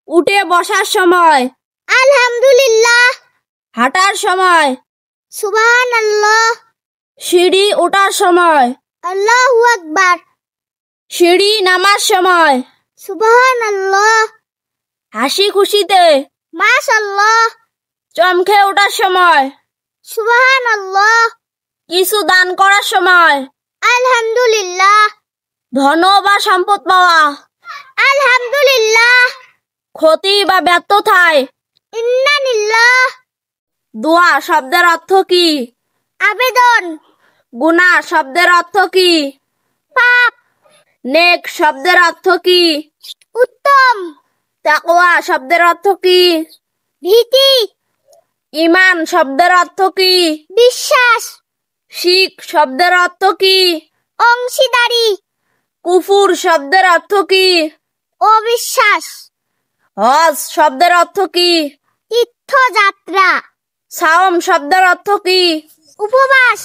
উঠে বসার সময়, আলহামদুলিল্লাহ। হাঁটার সময়, সুবহানাল্লাহ। সিঁড়ি ওঠার সময়, আল্লাহু আকবার। সিঁড়ি নামার সময়, সুবহানাল্লাহ। হাসি খুশিতে, মাশাআল্লাহ। চমকে ওঠার সময়, সুবহানাল্লাহ। কিছু দান করার সময়, আলহামদুলিল্লাহ। ধন বা সম্পদ পাওয়া, আলহামদুলিল্লাহ। ক্ষতি বা ব্যর্থতায়, ইন্না লিল্লাহ। দোয়া শব্দের অর্থ কি? আবেদন। গুনাহ শব্দের অর্থ কি? পাপ। নেক শব্দের অর্থ কি? উত্তম। তাকওয়া শব্দের অর্থ কি? ভীতি। ঈমান শব্দের অর্থ কি? বিশ্বাস। শিরক শব্দের অর্থ কি? অংশীদারি। কুফুর শব্দের অর্থ কি? অবিশ্বাস। হজ শব্দের অর্থ কি? তীর্থযাত্রা। সাওম শব্দের অর্থ কি? উপবাস।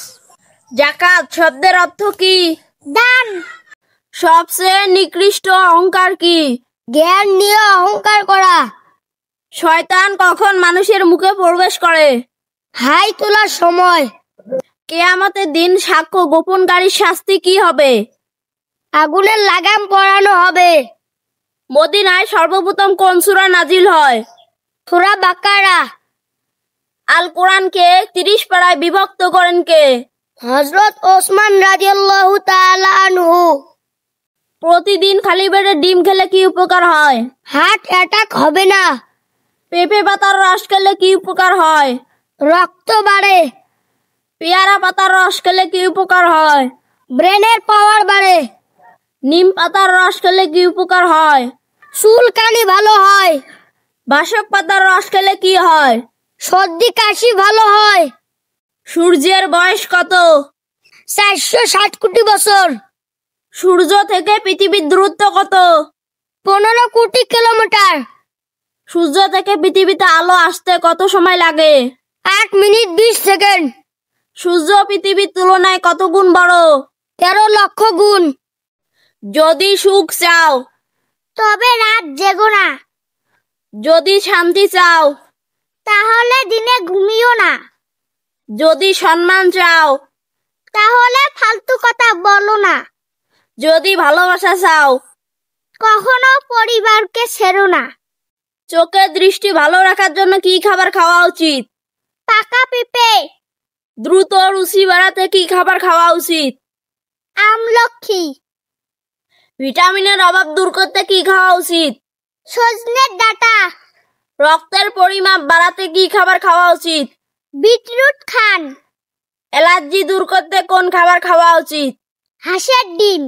যাকাত শব্দের অর্থ কি? দান। সবচেয়ে নিকৃষ্ট অহংকার কি? জ্ঞান নিয়ে অহংকার করা। শয়তান কখন মানুষের মুখে প্রবেশ করে? হাই তোলার সময়। কিয়ামতের দিন সাক্ষ্য গোপনকারীর শাস্তি কি হবে? আগুনের লাগাম পরানো হবে। মদিনায় সর্বপ্রথম কোন সূরা নাজিল হয়? সূরা বাকারা। আল কোরআনকে 30 পারায় বিভক্ত করেন কে? হযরত ওসমান রাদিয়াল্লাহু তাআলা আনহু। প্রতিদিন খালি পেটে ডিম খেলে কি উপকার হয়? হার্ট অ্যাটাক হবে না। পেঁপে পাতার রস খেলে কি উপকার হয়? রক্ত বাড়ে। পেয়ারা পাতার রস খেলে কি উপকার হয়? ব্রেনের পাওয়ার বাড়ে। নিম পাতার রস খেলে কি উপকার হয়? চুলকানি ভালো হয়। বাসক পাতার রস খেলে কি হয়? সর্দি কাশি ভালো হয়। সূর্যের বয়স কত? 460 কোটি বছর। সূর্য থেকে পৃথিবীর দূরত্ব কত? 15 কোটি কিলোমিটার। সূর্য থেকে পৃথিবীতে আলো আসতে কত সময় লাগে? 8 মিনিট 20 সেকেন্ড। সূর্য পৃথিবীর তুলনায় কত গুণ বড়? 13 লক্ষ গুণ। যদি সুখ চাও তবে রাত জেগো না। যদি শান্তি চাও তাহলে দিনে ঘুমিও না। যদি সম্মান চাও তাহলে ফালতু কথা বলো না। যদি ভালোবাসা চাও কখনো পরিবারকে ছেড়ো না। চোখের দৃষ্টি ভালো রাখার জন্য কি খাবার খাওয়া উচিত? পাকা পেঁপে। দ্রুত রুচি বাড়াতে কি খাবার খাওয়া উচিত? আমলকি। ভিটামিনের অভাব দূর করতে কি খাওয়া উচিত? সজনের ডাঁটা। রক্তের পরিমাপ বাড়াতে কি খাবার খাওয়া উচিত? বিটরুট খান। অ্যালার্জি দূর করতে কোন খাবার খাওয়া উচিত? হাঁসের ডিম।